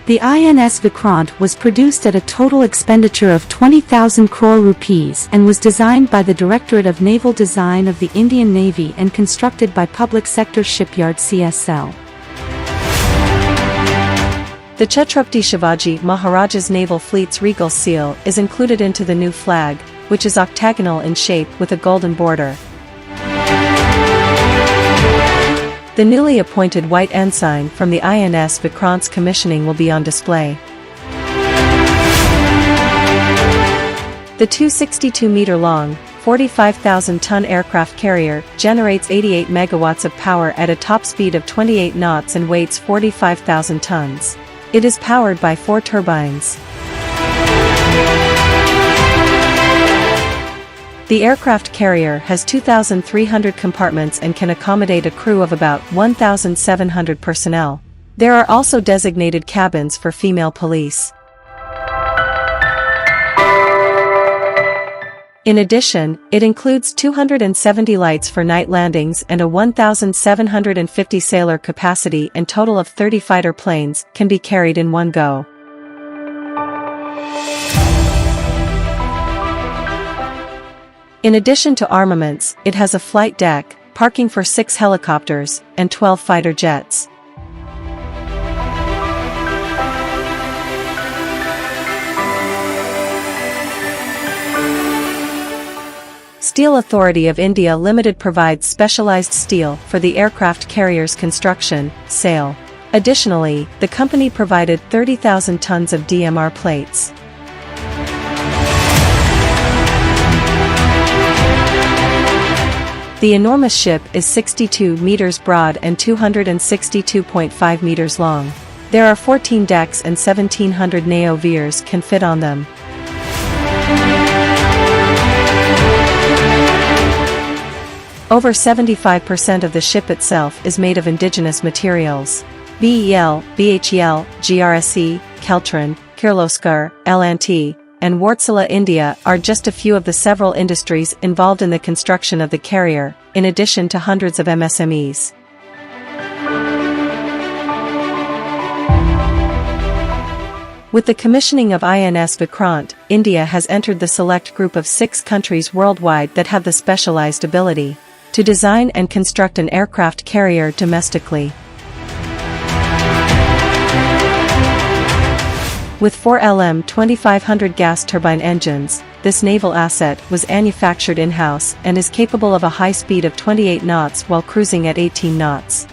The INS Vikrant was produced at a total expenditure of 20,000 crore rupees and was designed by the Directorate of Naval Design of the Indian Navy and constructed by Public Sector Shipyard CSL. The Chhatrapati Shivaji Maharaja's Naval Fleet's regal seal is included into the new flag, which is octagonal in shape with a golden border. The newly appointed white ensign from the INS Vikrant's commissioning will be on display. The 262-meter-long, 45,000-ton aircraft carrier generates 88 megawatts of power at a top speed of 28 knots and weighs 45,000 tons. It is powered by 4 turbines. The aircraft carrier has 2,300 compartments and can accommodate a crew of about 1,700 personnel. There are also designated cabins for female police. In addition, it includes 270 lights for night landings and a 1,750 sailor capacity, and total of 30 fighter planes can be carried in one go. In addition to armaments, it has a flight deck, parking for 6 helicopters, and 12 fighter jets. Steel Authority of India Limited provides specialized steel for the aircraft carrier's construction, sale. Additionally, the company provided 30,000 tons of DMR plates. The enormous ship is 62 meters broad and 262.5 meters long. There are 14 decks and 1,700 neo-veers can fit on them. Over 75% of the ship itself is made of indigenous materials. BEL, BHEL, GRSE, Keltron, Kirloskar, L&T, and Wärtsilä India are just a few of the several industries involved in the construction of the carrier, in addition to hundreds of MSMEs. With the commissioning of INS Vikrant, India has entered the select group of 6 countries worldwide that have the specialized ability to design and construct an aircraft carrier domestically. With 4 LM2500 gas turbine engines, this naval asset was manufactured in-house and is capable of a high speed of 28 knots while cruising at 18 knots.